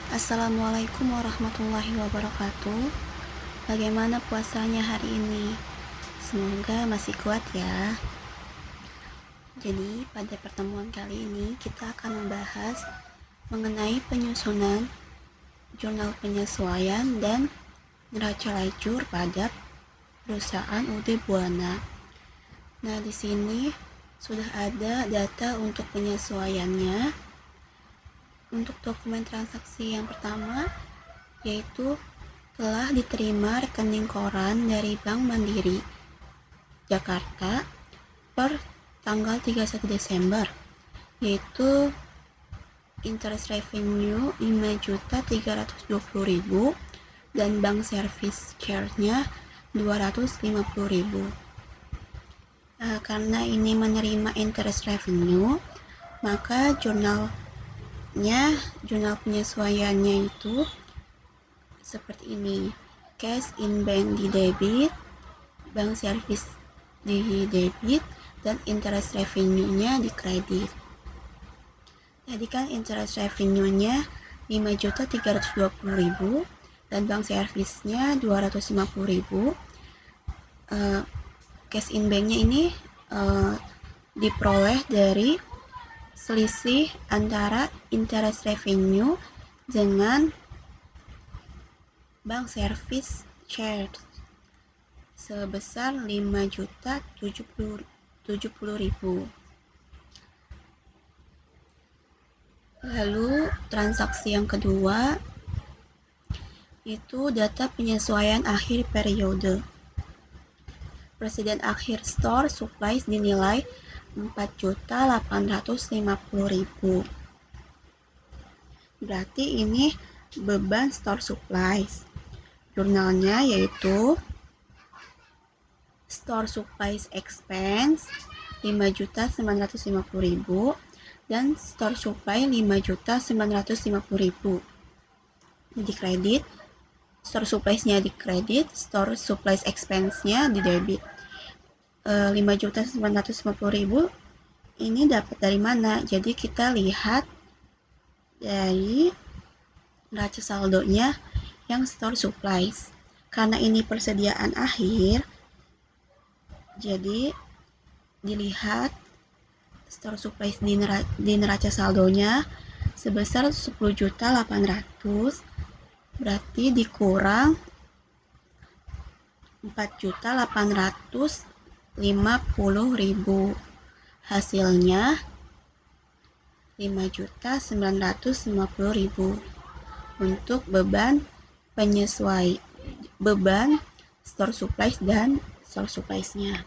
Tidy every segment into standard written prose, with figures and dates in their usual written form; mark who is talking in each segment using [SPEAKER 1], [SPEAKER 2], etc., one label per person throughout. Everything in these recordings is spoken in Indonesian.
[SPEAKER 1] Assalamualaikum warahmatullahi wabarakatuh. Bagaimana puasanya hari ini? Semoga masih kuat ya. Jadi pada pertemuan kali ini kita akan membahas mengenai penyusunan jurnal penyesuaian dan neraca lajur pada perusahaan UD Buana. Nah, di sini sudah ada data untuk penyesuaiannya. Untuk dokumen transaksi yang pertama yaitu telah diterima rekening koran dari Bank Mandiri Jakarta per tanggal 31 Desember, yaitu interest revenue 5.320.000 dan bank service charge-nya 250.000. Karena ini menerima interest revenue, maka jurnal penyesuaiannya itu seperti ini: cash in bank di debit, bank service di debit, dan interest revenue-nya di kredit. Jadi kan interest revenue-nya 5.320.000 dan bank service-nya 250.000. Cash in bank-nya ini diperoleh dari selisih antara interest revenue dengan bank service charge sebesar 5.070.000. Lalu transaksi yang kedua itu data penyesuaian akhir periode. Presiden akhir store supplies dinilai 4.850.000. Berarti ini beban store supplies. Jurnalnya yaitu store supplies expense 5.950.000 dan store supply 5.950.000. Di kredit, store supplies-nya di kredit, store supplies expense-nya di debit. 5.950.000 ini dapat dari mana? Jadi kita lihat dari neraca saldonya yang store supplies. Karena ini persediaan akhir, jadi dilihat store supplies di neraca saldonya sebesar 10.800.000, berarti dikurang 4.850.000, hasilnya 5.950.000 untuk beban store supplies dan store supplies-nya.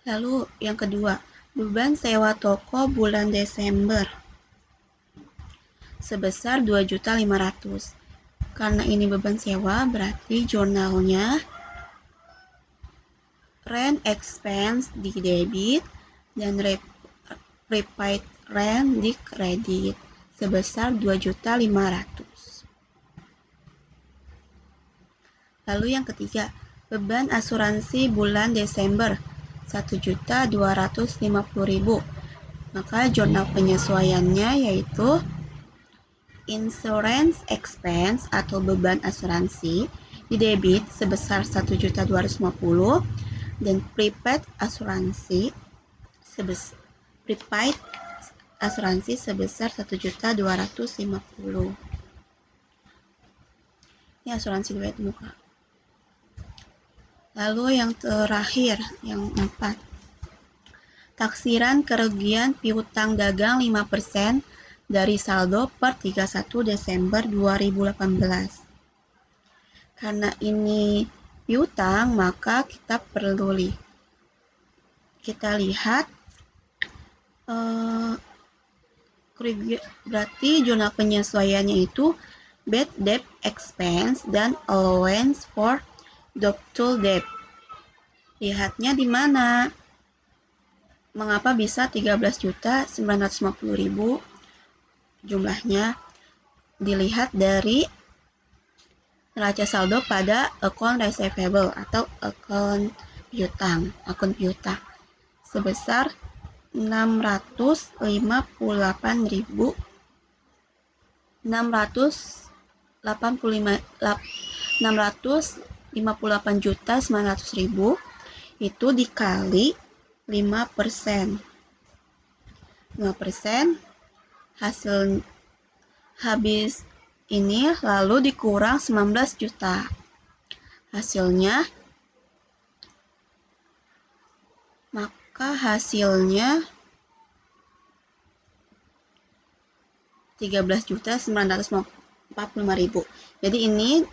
[SPEAKER 1] Lalu yang kedua, beban sewa toko bulan Desember sebesar 2.500.000. Karena ini beban sewa, berarti jurnalnya rent expense di debit dan prepaid rent di kredit sebesar 2.500.000. Lalu yang ketiga, beban asuransi bulan Desember 1.250.000. Maka jurnal penyesuaiannya yaitu insurance expense atau beban asuransi di debit sebesar 1.250.000 dan prepaid asuransi sebesar 1.250.000. Ini asuransi duit muka. Lalu yang terakhir, yang 4, taksiran kerugian piutang dagang 5% dari saldo per 31 Desember 2018. Karena ini piutang, maka kita perlu lihat berarti jurnal penyesuaiannya itu bad debt expense dan allowance for doubtful debt. Lihatnya di mana? Mengapa bisa 13.950.000 jumlahnya? Dilihat dari neraca saldo pada account receivable atau akun piutang sebesar 658.000 658.900.000 itu dikali 5%. 5% hasil habis ini lalu dikurang 19 juta. Hasilnya maka hasilnya 13.945.000. Jadi ini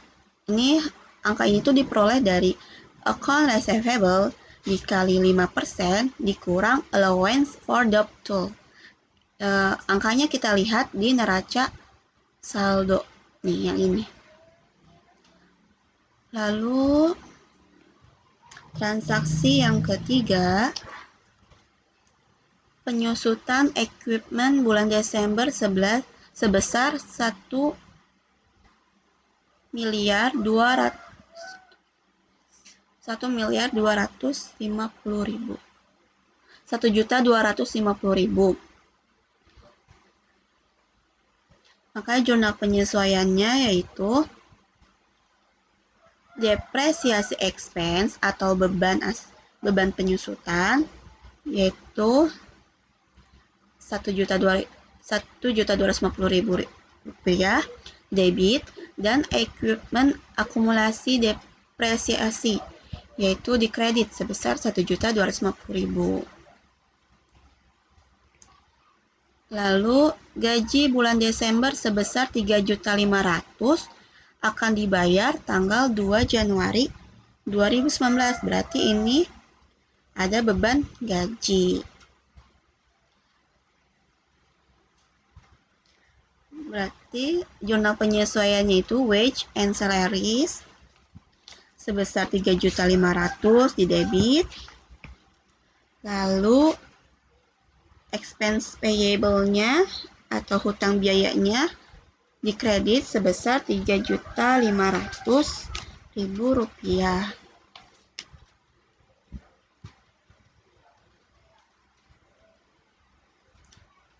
[SPEAKER 1] angka ini tuh diperoleh dari account receivable dikali 5% dikurang allowance for doubtful. Angkanya kita lihat di neraca saldo nih, yang ini. Lalu transaksi yang ketiga, penyusutan equipment bulan Desember sebesar 1.250.000. Maka jurnal penyesuaiannya yaitu depresiasi expense atau beban penyusutan yaitu 1.250.000 rupiah debit, dan equipment akumulasi depresiasi yaitu di kredit sebesar 1.250.000. Lalu gaji bulan Desember sebesar 3.500.000 akan dibayar tanggal 2 Januari 2019. Berarti ini ada beban gaji. Berarti jurnal penyesuaiannya itu wage and salaries sebesar 3.500.000 di debit. Lalu expense payable-nya atau hutang biayanya di kredit sebesar 3.500.000 rupiah.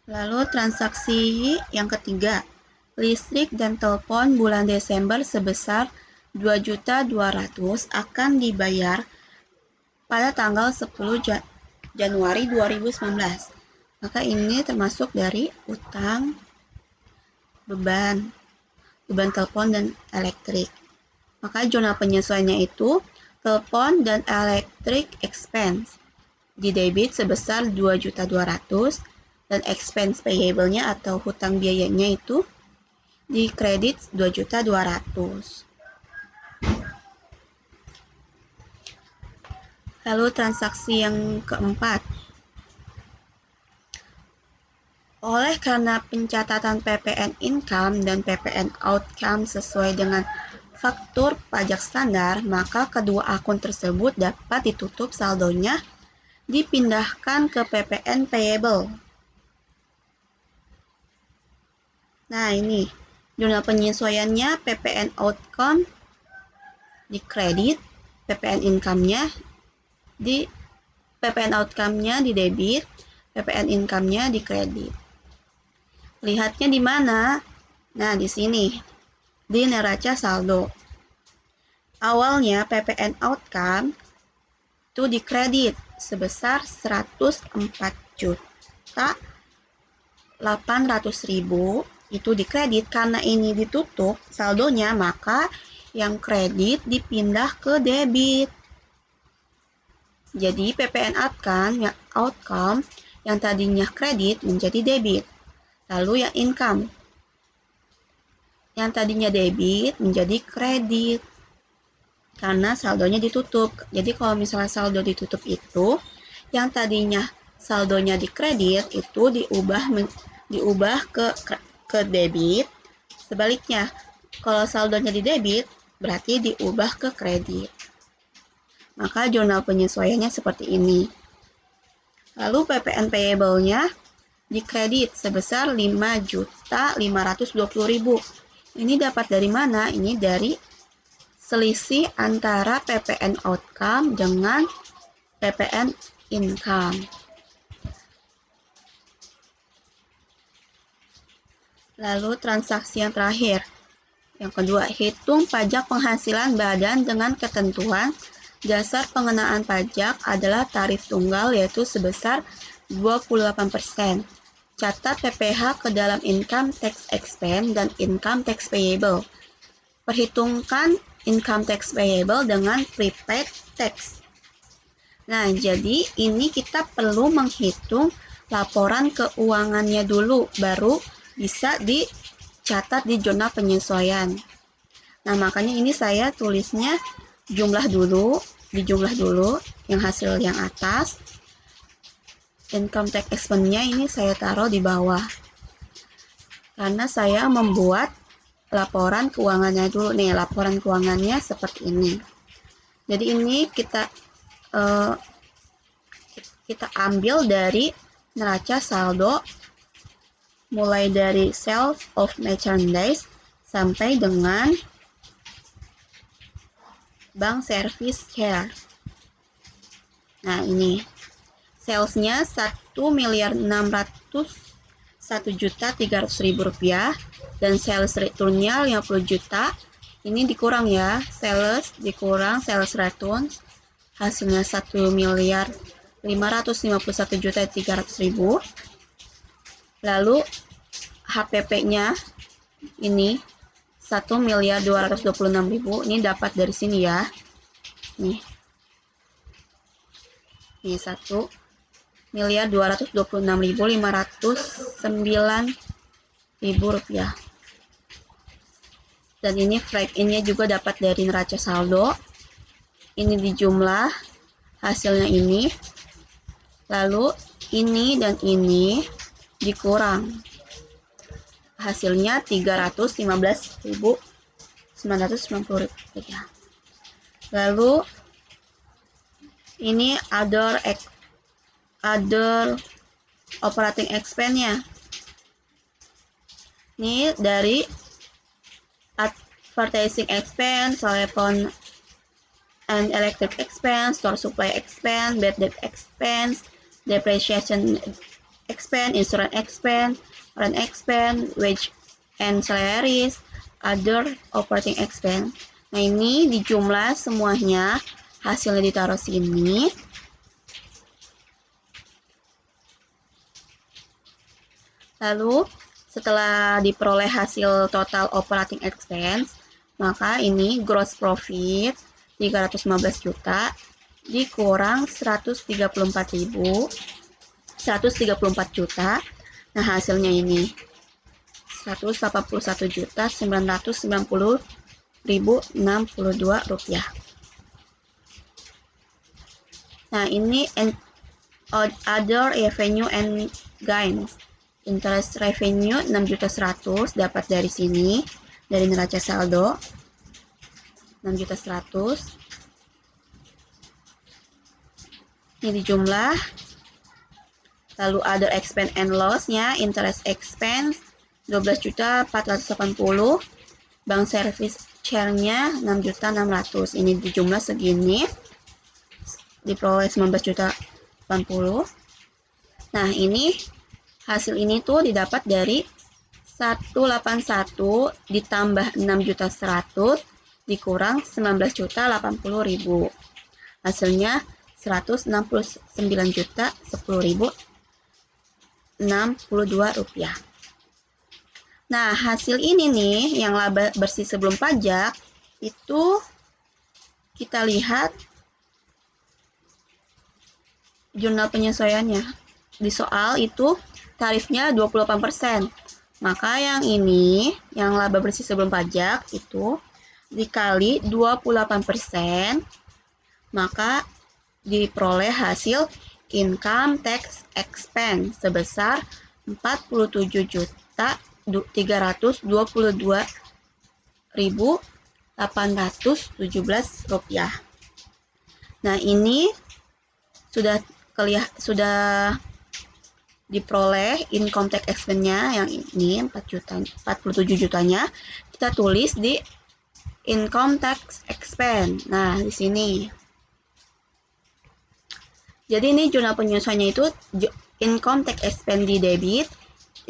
[SPEAKER 1] Lalu transaksi yang ketiga, listrik dan telepon bulan Desember sebesar 2.200.000 akan dibayar pada tanggal 10 Januari 2019. Maka ini termasuk dari utang beban telepon dan elektrik. Maka jurnal penyesuaiannya itu telepon dan elektrik expense di debit sebesar 2.200.000 dan expense payable-nya atau hutang biayanya itu di kredit 2.200.000. Lalu transaksi yang keempat, oleh karena pencatatan PPN income dan PPN outcome sesuai dengan faktur pajak standar, maka kedua akun tersebut dapat ditutup saldonya dipindahkan ke PPN payable. Nah, ini jurnal penyesuaiannya PPN outcome di kredit, PPN income-nya di PPN outcome-nya di debit, PPN income-nya di kredit. Lihatnya di mana? Nah, di sini di neraca saldo. Awalnya PPN outcome itu di kredit sebesar 104.800.000 itu di kredit. Karena ini ditutup saldonya, maka yang kredit dipindah ke debit. Jadi PPN outcome yang tadinya kredit menjadi debit. Lalu yang income yang tadinya debit menjadi kredit karena saldonya ditutup. Jadi kalau misalnya saldo ditutup itu, yang tadinya saldonya di kredit itu diubah ke debit. Sebaliknya, kalau saldonya di debit berarti diubah ke kredit. Maka jurnal penyesuaiannya seperti ini. Lalu PPN payable-nya di kredit sebesar 5.520.000. Ini dapat dari mana? Ini dari selisih antara PPN outcome dengan PPN income. Lalu transaksi yang terakhir. Yang kedua, hitung pajak penghasilan badan dengan ketentuan dasar pengenaan pajak adalah tarif tunggal yaitu sebesar 28%. Catat PPh ke dalam income tax expense dan income tax payable. Perhitungkan income tax payable dengan prepaid tax. Nah, jadi ini kita perlu menghitung laporan keuangannya dulu, baru bisa dicatat di jurnal penyesuaian. Nah, makanya ini saya tulisnya dijumlah dulu yang hasil yang atas. Income tax expense-nya ini saya taruh di bawah. Karena saya membuat laporan keuangannya dulu nih, laporan keuangannya seperti ini. Jadi ini kita ambil dari neraca saldo mulai dari sales of merchandise sampai dengan bank service share. Nah, ini salesnya 1.601.300.000 rupiah dan sales returnnya 50 juta. Ini dikurang ya, sales dikurang sales return, hasilnya 1.551.300.000. Lalu HPP-nya ini 1.226.000, ini dapat dari sini ya. Nih 1.226.509 rupiah. Dan ini flag in-nya juga dapat dari neraca saldo. Ini dijumlah hasilnya ini. Lalu ini dan ini dikurang. Hasilnya 315.990 rupiah. Lalu ini other operating expense-nya. Ini dari advertising expense, telephone and electric expense, store supply expense, bad debt expense, depreciation expense, insurance expense, rent expense, wage and salaries, other operating expense. Nah, ini dijumlah semuanya, hasilnya ditaruh sini. Lalu setelah diperoleh hasil total operating expense, maka ini gross profit 315 juta dikurang 134 juta. Nah, hasilnya ini 181.990.062 rupiah. Nah, ini other revenue and gains. Interest revenue 6.100.000 dapat dari sini, dari neraca saldo 6.100.000. Ini dijumlah. Lalu other expense and loss-nya, interest expense 12.480.000, bank service share-nya 6.600.000. Ini dijumlah segini, diperoleh 19.080.000. Nah, ini hasil ini tuh didapat dari 181 ditambah 6.100.000 dikurang 19.080.000. Hasilnya 169.010.062 rupiah. Nah, hasil ini nih yang laba bersih sebelum pajak itu kita lihat jurnal penyesuaiannya. Di soal itu tarifnya 28%. Maka yang ini, yang laba bersih sebelum pajak itu dikali 28%, maka diperoleh hasil income tax expense sebesar 47.322.817 rupiah. Nah, ini sudah diperoleh income tax expense-nya yang ini 47 jutanya, kita tulis di income tax expense. Nah, di sini. Jadi ini jurnal penyesuaiannya itu income tax expense di debit,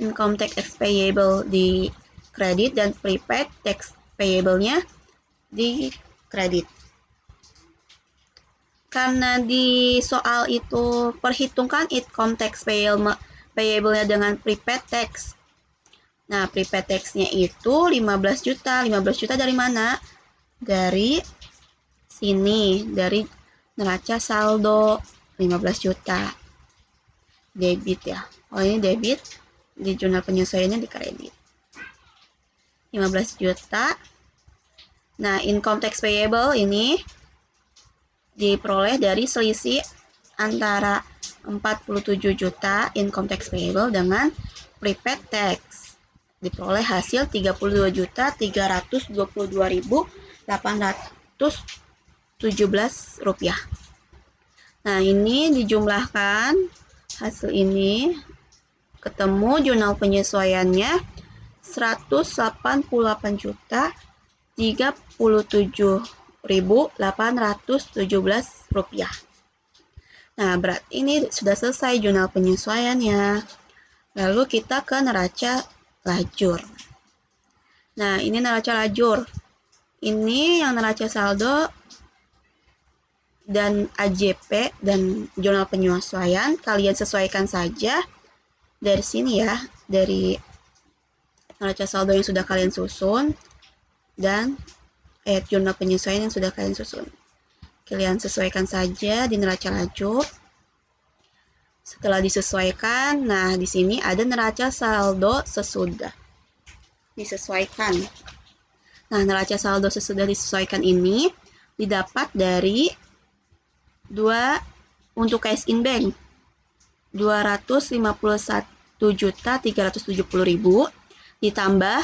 [SPEAKER 1] income tax payable di kredit dan prepaid tax payable-nya di kredit. Karena di soal itu perhitungkan income tax payable-nya dengan prepaid tax. Nah, prepaid tax-nya itu 15 juta. 15 juta dari mana? Dari sini, dari neraca saldo 15 juta. Debit ya. Oh, ini debit. Di jurnal penyesuaiannya di kredit. 15 juta. Nah, income tax payable ini diperoleh dari selisih antara 47 juta income tax payable dengan prepaid tax. Diperoleh hasil 32.322.817 rupiah. Nah, ini dijumlahkan hasil ini ketemu jurnal penyesuaiannya 188 juta 37.817 rupiah. Nah, berarti ini sudah selesai jurnal penyesuaiannya. Lalu kita ke neraca lajur. Nah, ini neraca lajur. Ini yang neraca saldo dan AJP dan jurnal penyesuaian. Kalian sesuaikan saja dari sini ya, dari neraca saldo yang sudah kalian susun dan jurnal penyesuaian yang sudah kalian susun. Kalian sesuaikan saja di neraca lajur. Setelah disesuaikan, nah di sini ada neraca saldo sesudah disesuaikan. Nah, neraca saldo sesudah disesuaikan ini didapat dari untuk cash in bank 251.370.000 ditambah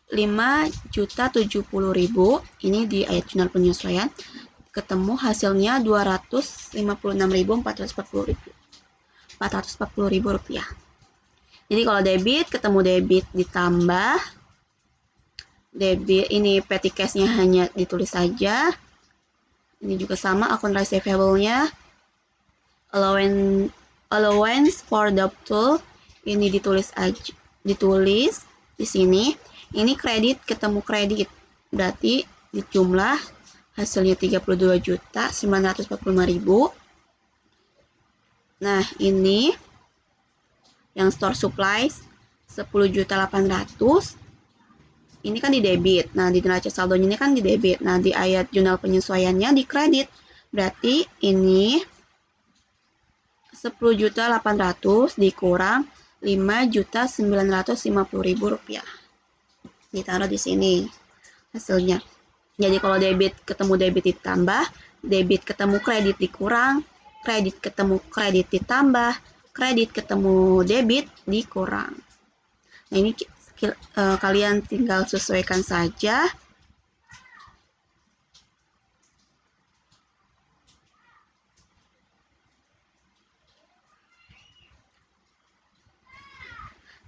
[SPEAKER 1] 5.070.000 ini di ayat jurnal penyesuaian ketemu hasilnya 256.440 rupiah. Jadi kalau debit ketemu debit ditambah debit, ini petty cash-nya hanya ditulis saja. Ini juga sama akun receivable-nya. Allowance for doubtful ini ditulis di sini. Ini kredit ketemu kredit. Berarti dijumlah hasilnya 32.945.000. Nah, ini yang store supplies 10.800.000. Ini kan di debit. Nah, di neraca saldonya ini kan di debit. Nah, di ayat jurnal penyesuaiannya di kredit. Berarti ini 10.800.000 dikurang 5.950.000 rupiah. Ditaruh di sini hasilnya. Jadi kalau debit ketemu debit ditambah, debit ketemu kredit dikurang, kredit ketemu kredit ditambah, kredit ketemu debit dikurang. Nah, ini kalian tinggal sesuaikan saja.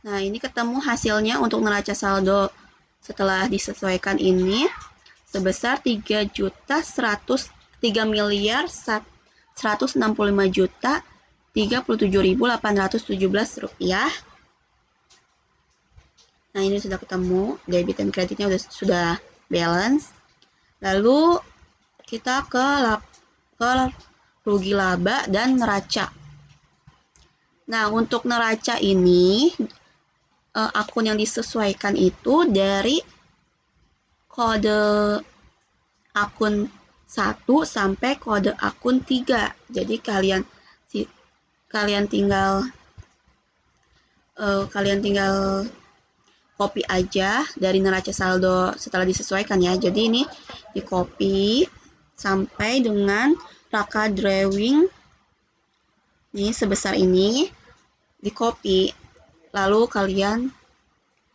[SPEAKER 1] Nah, ini ketemu hasilnya untuk neraca saldo setelah disesuaikan ini sebesar 3.165.167.817 rupiah. Nah, ini sudah ketemu, debit dan kreditnya sudah balance. Lalu kita ke rugi laba dan neraca. Nah, untuk neraca ini akun yang disesuaikan itu dari kode akun 1 sampai kode akun 3. Jadi kalian tinggal copy aja dari neraca saldo setelah disesuaikan ya. Jadi ini di copy sampai dengan raka drawing ini sebesar ini di copy, lalu kalian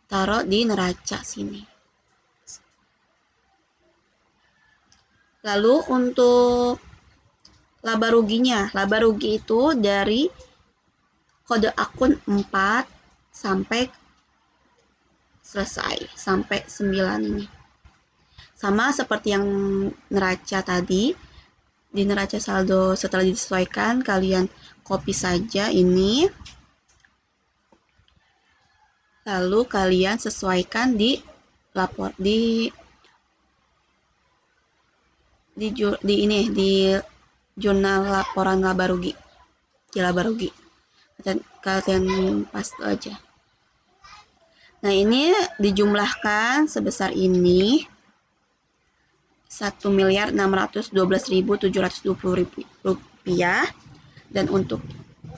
[SPEAKER 1] taruh di neraca sini. Lalu untuk laba ruginya, laba rugi itu dari kode akun 4 sampai selesai, sampai 9 ini. Sama seperti yang neraca tadi, di neraca saldo setelah disesuaikan, kalian copy saja ini. Lalu kalian sesuaikan di jurnal laporan laba rugi. Di laba rugi. Kalian paste aja. Nah, ini dijumlahkan sebesar ini. 1.612.720 rupiah, dan untuk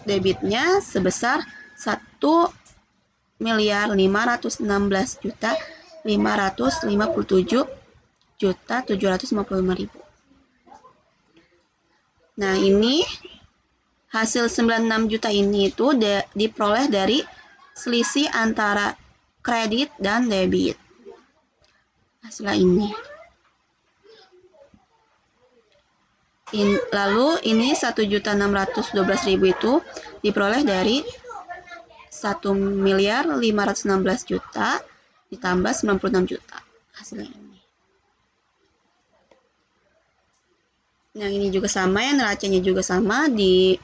[SPEAKER 1] debitnya sebesar 1.516.557.755.000. Nah, ini hasil 96 juta ini itu diperoleh dari selisih antara kredit dan debit. Hasilnya ini. Lalu ini 1.612.000 itu diperoleh dari 1.516.000.000 ditambah 96 juta. Hasilnya ini. Yang ini juga sama ya, neracanya juga sama, di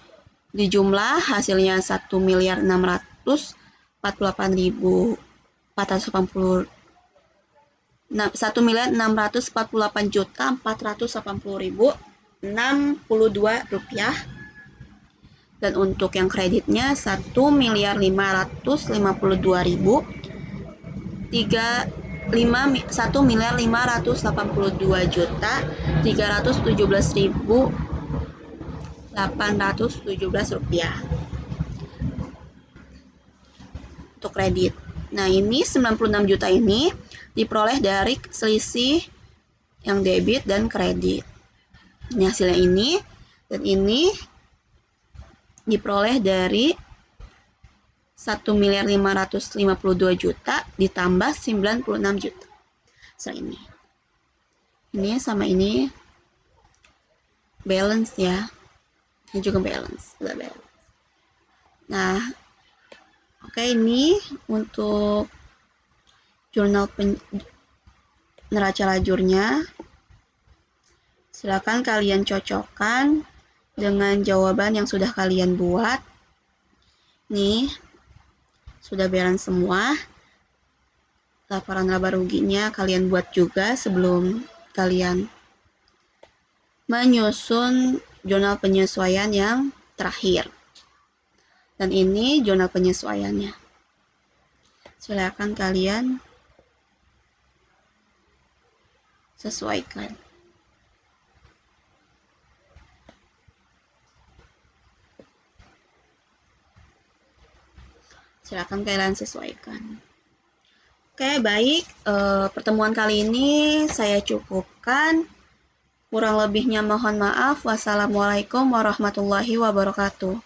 [SPEAKER 1] jumlah hasilnya 1.648.480.000.480.062 rupiah, dan untuk yang kreditnya 1.532.317.817 rupiah untuk kredit. Nah, ini 96 juta ini diperoleh dari selisih yang debit dan kredit. Ini hasilnya ini, dan ini diperoleh dari 1.552.000.000 ditambah 96 juta. Ini. Ini sama ini balance ya. Ini juga balance, udah balance. Nah, oke, ini untuk jurnal neraca lajurnya. Silakan kalian cocokkan dengan jawaban yang sudah kalian buat. Nih, sudah balance semua. Laporan laba ruginya kalian buat juga sebelum kalian menyusun jurnal penyesuaian yang terakhir. Dan ini jurnal penyesuaiannya. Silakan kalian sesuaikan. Silakan kalian sesuaikan. Oke, baik. Pertemuan kali ini saya cukupkan. Kurang lebihnya mohon maaf. Wassalamualaikum warahmatullahi wabarakatuh.